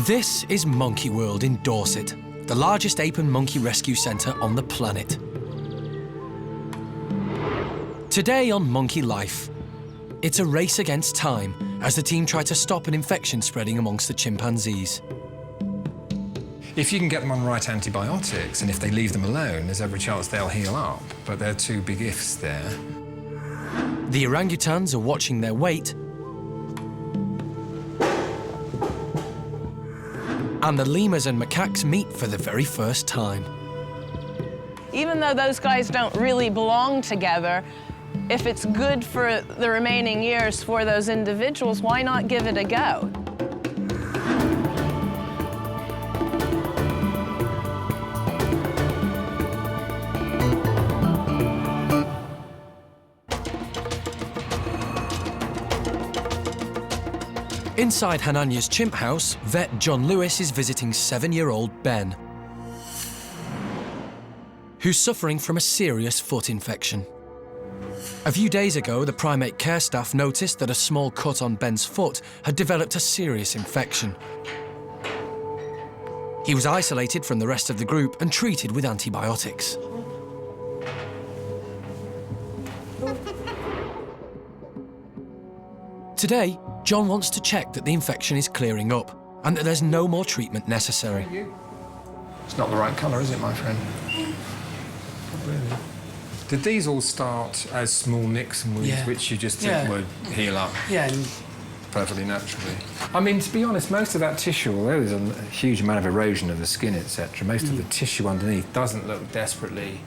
This is Monkey World in Dorset, the largest ape and monkey rescue centre on the planet. Today on Monkey Life, it's a race against time as the team try to stop an infection spreading amongst the chimpanzees. If you can get them on right antibiotics, and if they leave them alone, there's every chance they'll heal up. But there are two big ifs there. The orangutans are watching their weight, and the lemurs and macaques meet for the very first time. Even though those guys don't really belong together, if it's good for the remaining years for those individuals, why not give it a go? Inside Hananya's chimp house, vet John Lewis is visiting 7-year-old Ben, who's suffering from a serious foot infection. A few days ago, the primate care staff noticed that a small cut on Ben's foot had developed a serious infection. He was isolated from the rest of the group and treated with antibiotics. Today, John wants to check that the infection is clearing up and that there's no more treatment necessary. It's not the right colour, is it, my friend? Not really. Did these all start as small nicks and wounds, which you just think would heal up? Yeah. Perfectly naturally. I mean, to be honest, most of that tissue, although there's a huge amount of erosion of the skin, etc., most of the tissue underneath doesn't look desperately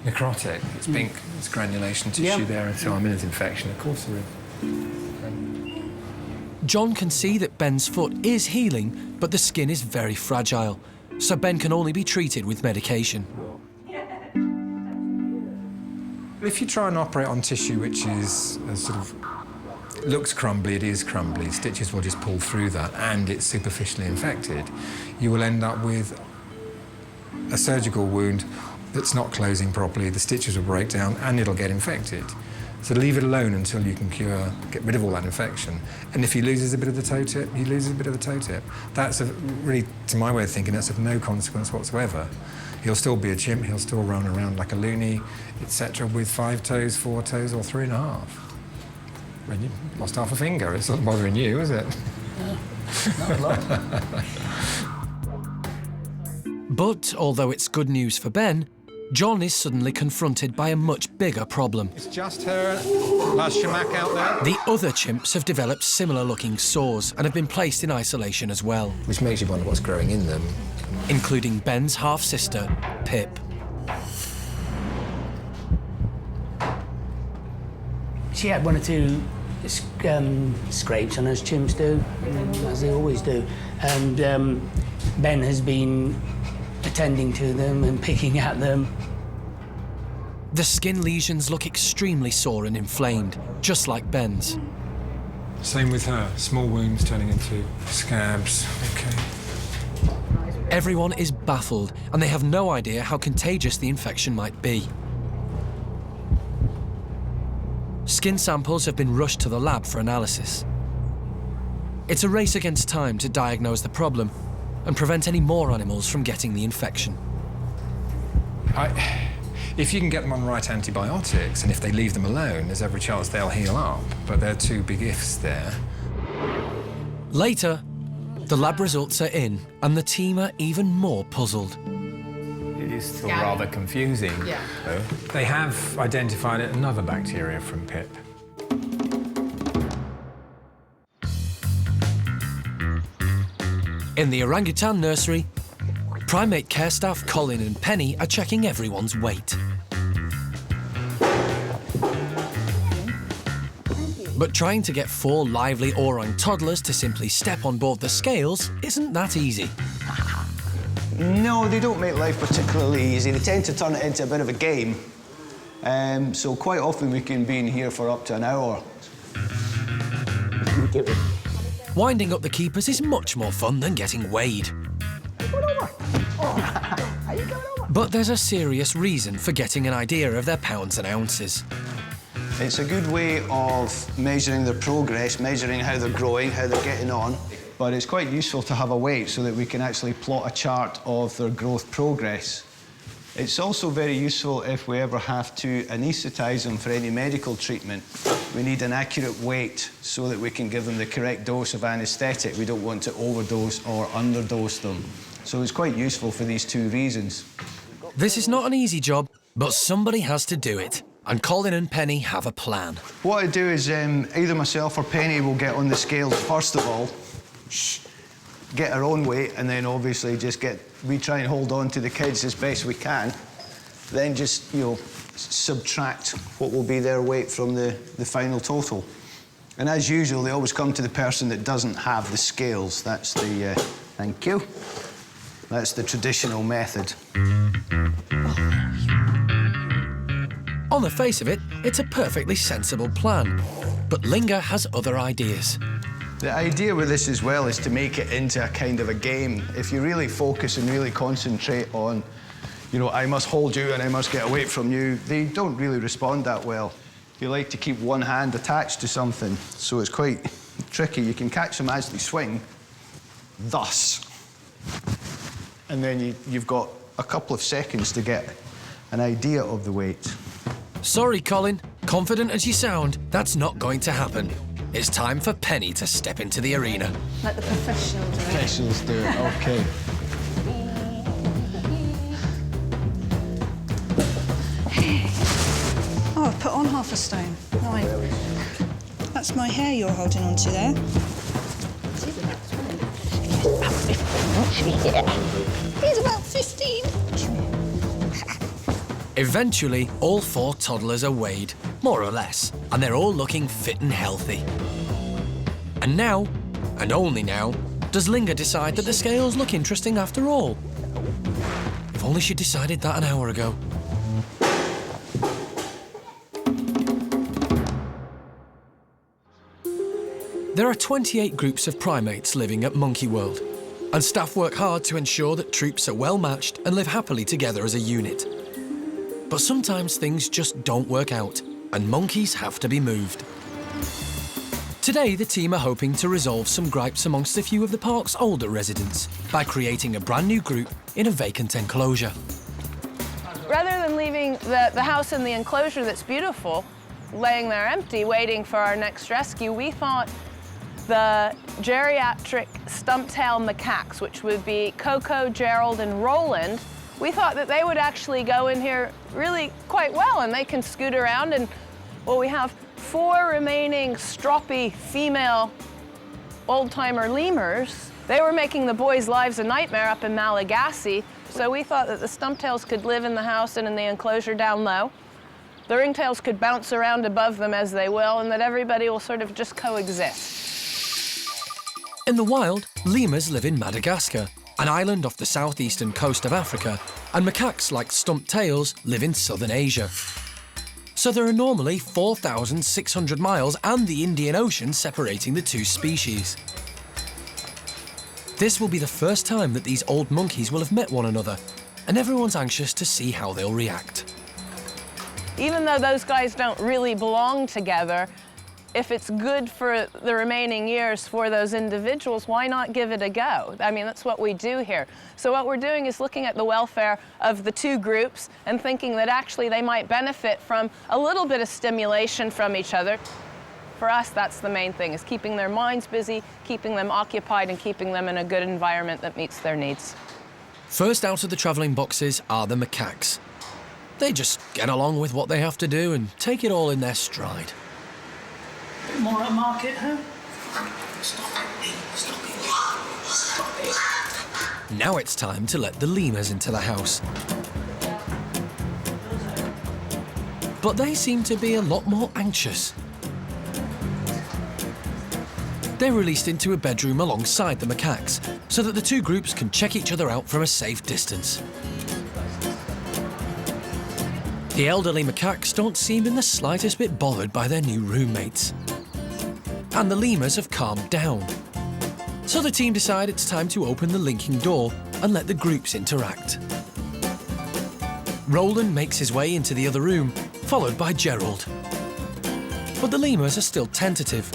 necrotic. It's pink, it's granulation tissue there, and so I'm in an infection. Of course there is. John can see that Ben's foot is healing, but the skin is very fragile, so Ben can only be treated with medication. If you try and operate on tissue which is sort of looks crumbly, it is crumbly, stitches will just pull through that, and it's superficially infected, you will end up with a surgical wound that's not closing properly, the stitches will break down, and it'll get infected. So leave it alone until you can get rid of all that infection. And if he loses a bit of the toe tip, he loses a bit of the toe tip. That's really, to my way of thinking, that's of no consequence whatsoever. He'll still be a chimp, he'll still run around like a loony, etc., with 5 toes, 4 toes, or 3.5. When you lost half a finger, it's not bothering you, is it? Not a lot. But although it's good news for Ben, John is suddenly confronted by a much bigger problem. It's just her last shamak out there. The other chimps have developed similar-looking sores and have been placed in isolation as well. Which makes you wonder what's growing in them. Including Ben's half-sister, Pip. She had 1 or 2 scrapes on her, as chimps do, as they always do. And Ben has been attending to them and picking at them. The skin lesions look extremely sore and inflamed, just like Ben's. Same with her, small wounds turning into scabs. Okay. Everyone is baffled, and they have no idea how contagious the infection might be. Skin samples have been rushed to the lab for analysis. It's a race against time to diagnose the problem and prevent any more animals from getting the infection. If you can get them on right antibiotics, and if they leave them alone, there's every chance they'll heal up. But there are two big ifs there. Later, the lab results are in, and the team are even more puzzled. It is still rather confusing, though. They have identified another bacteria from Pip. In the orangutan nursery, primate care staff Colin and Penny are checking everyone's weight. But trying to get 4 lively orang toddlers to simply step on board the scales isn't that easy. No, they don't make life particularly easy. They tend to turn it into a bit of a game. So quite often we can be in here for up to an hour. Winding up the keepers is much more fun than getting weighed. But there's a serious reason for getting an idea of their pounds and ounces. It's a good way of measuring their progress, measuring how they're growing, how they're getting on. but it's quite useful to have a weight so that we can actually plot a chart of their growth progress. It's also very useful if we ever have to anaesthetise them for any medical treatment. We need an accurate weight so that we can give them the correct dose of anaesthetic. We don't want to overdose or underdose them. So it's quite useful for these two reasons. This is not an easy job, but somebody has to do it. And Colin and Penny have a plan. What I do is either myself or Penny will get on the scales first of all, get our own weight, and then obviously we try and hold on to the kids as best we can. Then just, you know, subtract what will be their weight from the final total. And as usual, they always come to the person that doesn't have the scales. That's the, thank you. That's the traditional method. On the face of it, it's a perfectly sensible plan. But Linga has other ideas. The idea with this as well is to make it into a kind of a game. If you really focus and really concentrate on, you know, I must hold you and I must get away from you, they don't really respond that well. You like to keep one hand attached to something, so it's quite tricky. You can catch them as they swing, thus. And then you've got a couple of seconds to get an idea of the weight. Sorry, Colin. Confident as you sound, that's not going to happen. It's time for Penny to step into the arena. Let the professionals do it. Professionals do it, OK. Oh, I've put on half a stone. 9. That's my hair you're holding on to there. He's about 15. Eventually, all 4 toddlers are weighed, more or less, and they're all looking fit and healthy. And now, and only now, does Linga decide that the scales look interesting after all. If only she'd decided that an hour ago. There are 28 groups of primates living at Monkey World, and staff work hard to ensure that troops are well matched and live happily together as a unit. But sometimes things just don't work out, and monkeys have to be moved. Today, the team are hoping to resolve some gripes amongst a few of the park's older residents by creating a brand new group in a vacant enclosure. Rather than leaving the house in the enclosure that's beautiful, laying there empty, waiting for our next rescue, we thought the geriatric stump-tailed macaques, which would be Coco, Gerald, and Roland, we thought that they would actually go in here really quite well, and they can scoot around. And, well, we have 4 remaining stroppy female old-timer lemurs. They were making the boys' lives a nightmare up in Malagasy, so we thought that the stump-tails could live in the house and in the enclosure down low. The ringtails could bounce around above them as they will, and that everybody will sort of just coexist. In the wild, lemurs live in Madagascar, an island off the southeastern coast of Africa, and macaques like stump-tails live in southern Asia. So there are normally 4,600 miles and the Indian Ocean separating the two species. This will be the first time that these old monkeys will have met one another, and everyone's anxious to see how they'll react. Even though those guys don't really belong together, if it's good for the remaining years for those individuals, why not give it a go? I mean, that's what we do here. So what we're doing is looking at the welfare of the 2 groups and thinking that actually they might benefit from a little bit of stimulation from each other. For us, that's the main thing, is keeping their minds busy, keeping them occupied, and keeping them in a good environment that meets their needs. First out of the travelling boxes are the macaques. They just get along with what they have to do and take it all in their stride. More at market, huh? Now it's time to let the lemurs into the house. But they seem to be a lot more anxious. They're released into a bedroom alongside the macaques, so that the 2 groups can check each other out from a safe distance. The elderly macaques don't seem in the slightest bit bothered by their new roommates. And the lemurs have calmed down. So the team decide it's time to open the linking door and let the groups interact. Roland makes his way into the other room, followed by Gerald. But the lemurs are still tentative.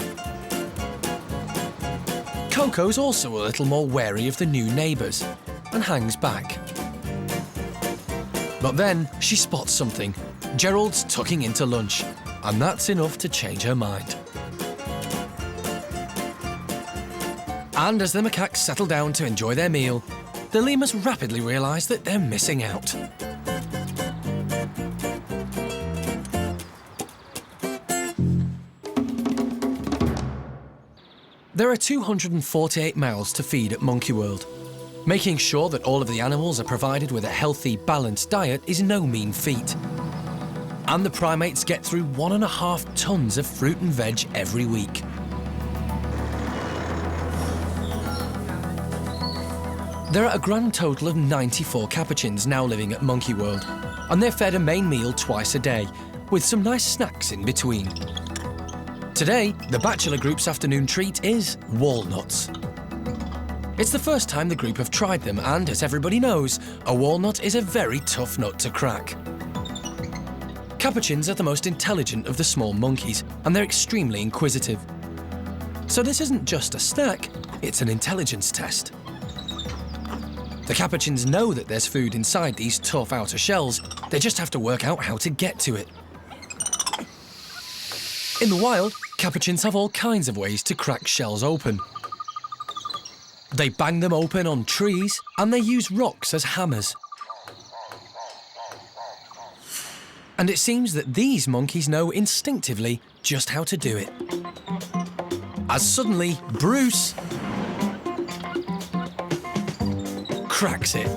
Coco's also a little more wary of the new neighbours and hangs back. But then she spots something. Gerald's tucking into lunch, and that's enough to change her mind. And as the macaques settle down to enjoy their meal, the lemurs rapidly realise that they're missing out. There are 248 mouths to feed at Monkey World. Making sure that all of the animals are provided with a healthy, balanced diet is no mean feat. And the primates get through 1.5 tons of fruit and veg every week. There are a grand total of 94 capuchins now living at Monkey World, and they're fed a main meal twice a day, with some nice snacks in between. Today, the bachelor group's afternoon treat is walnuts. It's the first time the group have tried them, and as everybody knows, a walnut is a very tough nut to crack. Capuchins are the most intelligent of the small monkeys, and they're extremely inquisitive. So this isn't just a snack, it's an intelligence test. The capuchins know that there's food inside these tough outer shells, they just have to work out how to get to it. In the wild, capuchins have all kinds of ways to crack shells open. They bang them open on trees, and they use rocks as hammers. And it seems that these monkeys know instinctively just how to do it. As suddenly, Bruce cracks it.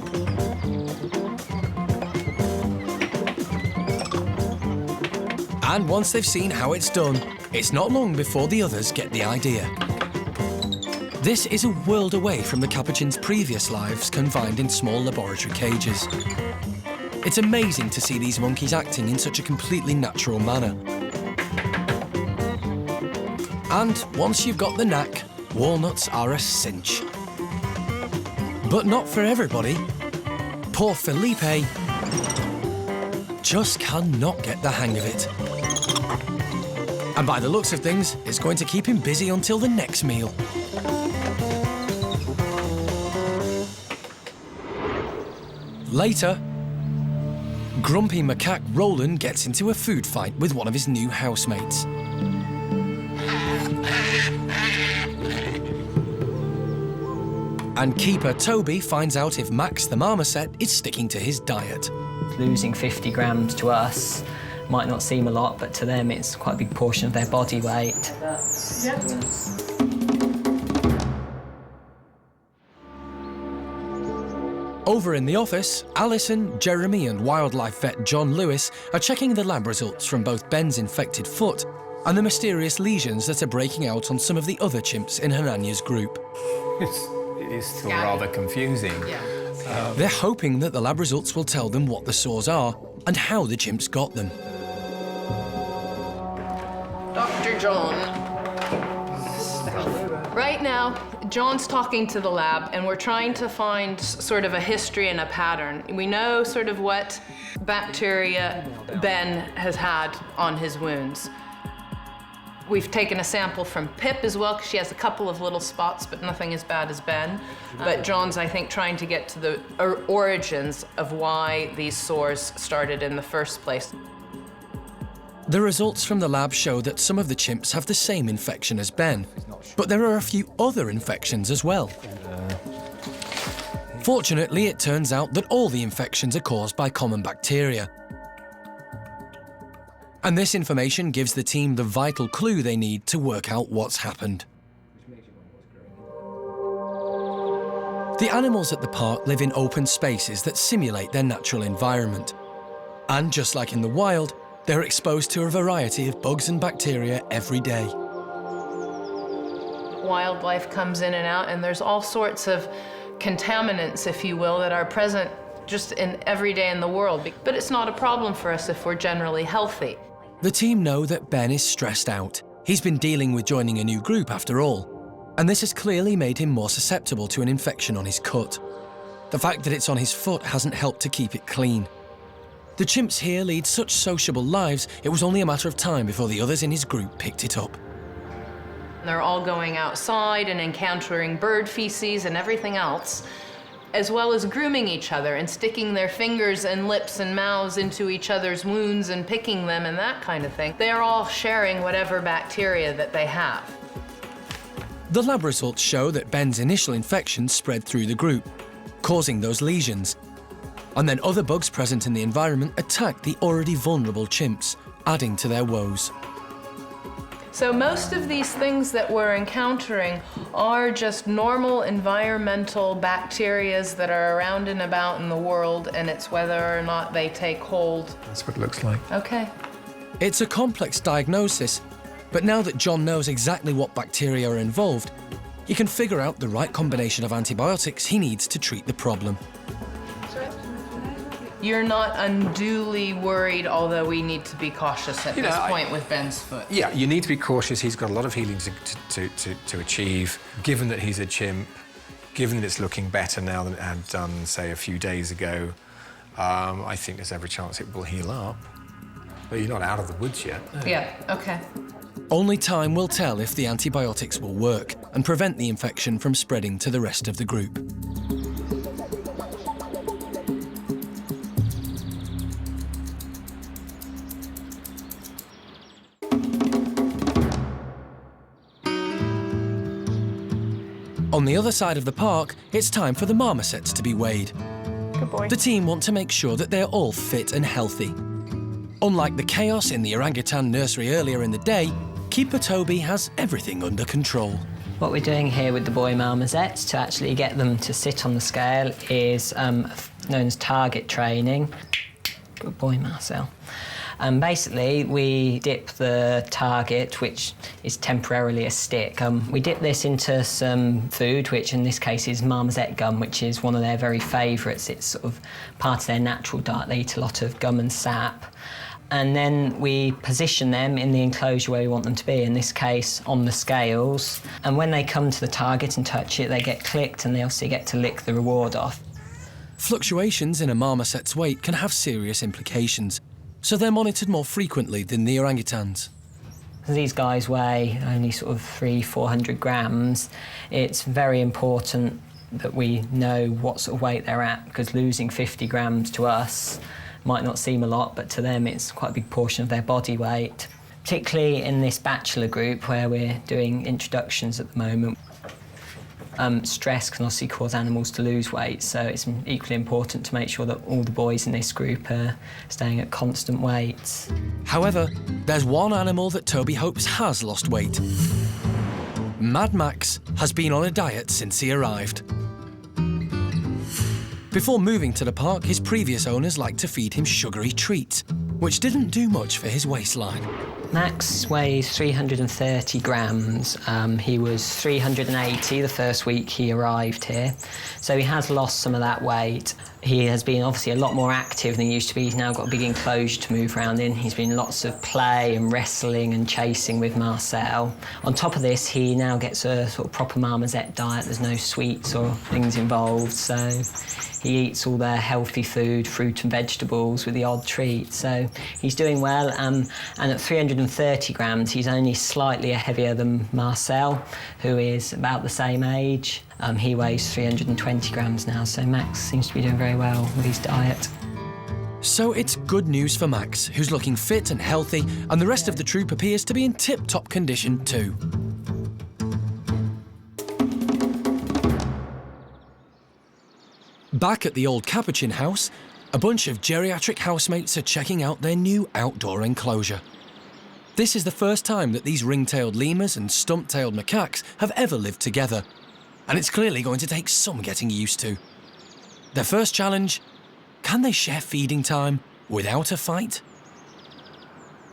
And once they've seen how it's done, it's not long before the others get the idea. This is a world away from the capuchins' previous lives confined in small laboratory cages. It's amazing to see these monkeys acting in such a completely natural manner. And once you've got the knack, walnuts are a cinch. But not for everybody. Poor Felipe just cannot get the hang of it. And by the looks of things, it's going to keep him busy until the next meal. Later, grumpy macaque Roland gets into a food fight with one of his new housemates. And keeper Toby finds out if Max the marmoset is sticking to his diet. Losing 50 grams to us might not seem a lot, but to them it's quite a big portion of their body weight. Over in the office, Alison, Jeremy and wildlife vet John Lewis are checking the lab results from both Ben's infected foot and the mysterious lesions that are breaking out on some of the other chimps in Hananya's group. It is still rather confusing. Yeah. They're hoping that the lab results will tell them what the sores are and how the chimps got them. Dr. John. Right now, John's talking to the lab, and we're trying to find sort of a history and a pattern. We know sort of what bacteria Ben has had on his wounds. We've taken a sample from Pip as well, because she has a couple of little spots, but nothing as bad as Ben. But John's, I think, trying to get to the origins of why these sores started in the first place. The results from the lab show that some of the chimps have the same infection as Ben, but there are a few other infections as well. Fortunately, it turns out that all the infections are caused by common bacteria. And this information gives the team the vital clue they need to work out what's happened. The animals at the park live in open spaces that simulate their natural environment. And just like in the wild, they're exposed to a variety of bugs and bacteria every day. Wildlife comes in and out, and there's all sorts of contaminants, if you will, that are present just in every day in the world. But it's not a problem for us if we're generally healthy. The team know that Ben is stressed out. He's been dealing with joining a new group after all, and this has clearly made him more susceptible to an infection on his cut. The fact that it's on his foot hasn't helped to keep it clean. The chimps here lead such sociable lives, it was only a matter of time before the others in his group picked it up. They're all going outside and encountering bird feces and everything else, as well as grooming each other and sticking their fingers and lips and mouths into each other's wounds and picking them and that kind of thing. They're all sharing whatever bacteria that they have. The lab results show that Ben's initial infection spread through the group, causing those lesions. And then other bugs present in the environment attacked the already vulnerable chimps, adding to their woes. So most of these things that we're encountering are just normal environmental bacterias that are around and about in the world, and it's whether or not they take hold. That's what it looks like. Okay. It's a complex diagnosis, but now that John knows exactly what bacteria are involved, he can figure out the right combination of antibiotics he needs to treat the problem. You're not unduly worried, although we need to be cautious at this point with Ben's foot. Yeah, you need to be cautious. He's got a lot of healing to achieve. Given that he's a chimp, given that it's looking better now than it had done, say, a few days ago, I think there's every chance it will heal up. But you're not out of the woods yet. No. Yeah, okay. Only time will tell if the antibiotics will work and prevent the infection from spreading to the rest of the group. On the other side of the park, it's time for the marmosets to be weighed. Good boy. The team want to make sure that they're all fit and healthy. Unlike the chaos in the orangutan nursery earlier in the day, Keeper Toby has everything under control. What we're doing here with the boy marmosets to actually get them to sit on the scale is known as target training. Good boy, Marcel. Basically, we dip the target, which is temporarily a stick. We dip this into some food, which in this case is marmoset gum, which is one of their very favourites. It's sort of part of their natural diet. They eat a lot of gum and sap. And then we position them in the enclosure where we want them to be, in this case on the scales. And when they come to the target and touch it, they get clicked and they obviously get to lick the reward off. Fluctuations in a marmoset's weight can have serious implications, so they're monitored more frequently than the orangutans. These guys weigh only sort of 300-400 grams. It's very important that we know what sort of weight they're at, because losing 50 grams to us might not seem a lot, but to them it's quite a big portion of their body weight. Particularly in this bachelor group where we're doing introductions at the moment. Stress can obviously cause animals to lose weight, so it's equally important to make sure that all the boys in this group are staying at constant weights. However, there's one animal that Toby hopes has lost weight. Mad Max has been on a diet since he arrived. Before moving to the park, his previous owners liked to feed him sugary treats, which didn't do much for his waistline. Max weighs 330 grams. He was 380 the first week he arrived here, so he has lost some of that weight. He has been obviously a lot more active than he used to be. He's now got a big enclosure to move around in. He's been lots of play and wrestling and chasing with Marcel. On top of this, he now gets a sort of proper marmoset diet. There's no sweets or things involved, so he eats all their healthy food, fruit and vegetables with the odd treat. So he's doing well, and at 330 grams, he's only slightly heavier than Marcel, who is about the same age. He weighs 320 grams now, so Max seems to be doing very well with his diet. So it's good news for Max, who's looking fit and healthy, and the rest of the troop appears to be in tip-top condition too. Back at the old Capuchin house, a bunch of geriatric housemates are checking out their new outdoor enclosure. This is the first time that these ring-tailed lemurs and stump-tailed macaques have ever lived together, and it's clearly going to take some getting used to. Their first challenge: can they share feeding time without a fight?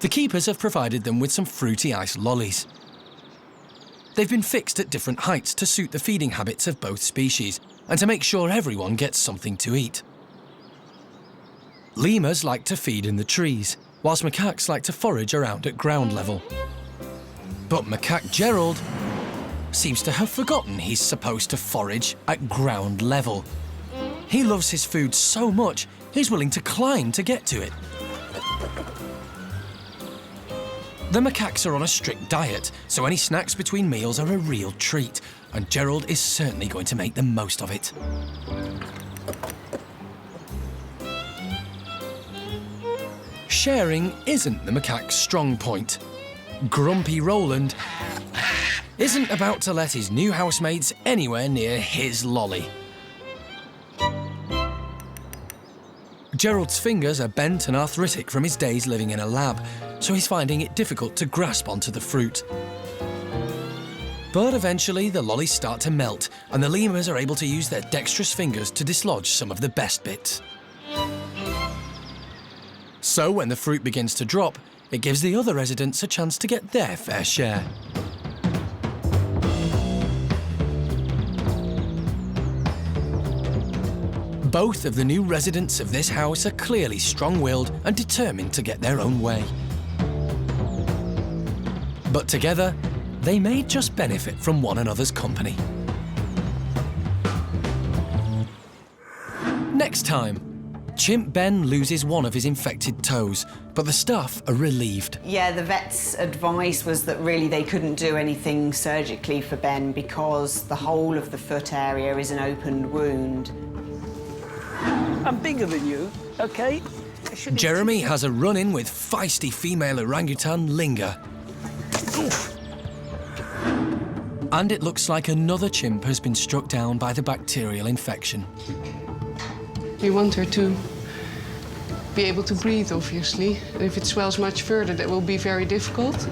The keepers have provided them with some fruity ice lollies. They've been fixed at different heights to suit the feeding habits of both species and to make sure everyone gets something to eat. Lemurs like to feed in the trees, whilst macaques like to forage around at ground level. But macaque Gerald seems to have forgotten he's supposed to forage at ground level. He loves his food so much, he's willing to climb to get to it. The macaques are on a strict diet, so any snacks between meals are a real treat, and Gerald is certainly going to make the most of it. Sharing isn't the macaque's strong point. Grumpy Roland isn't about to let his new housemates anywhere near his lolly. Gerald's fingers are bent and arthritic from his days living in a lab, so he's finding it difficult to grasp onto the fruit. But eventually the lollies start to melt, and the lemurs are able to use their dexterous fingers to dislodge some of the best bits. So when the fruit begins to drop, it gives the other residents a chance to get their fair share. Both of the new residents of this house are clearly strong-willed and determined to get their own way. But together, they may just benefit from one another's company. Next time, Chimp Ben loses one of his infected toes, but the staff are relieved. Yeah, the vet's advice was that really they couldn't do anything surgically for Ben because the whole of the foot area is an open wound. I'm bigger than you, OK? Jeremy has a run-in with feisty female orangutan Linger. Oof. And it looks like another chimp has been struck down by the bacterial infection. We want her to be able to breathe, obviously. If it swells much further, that will be very difficult.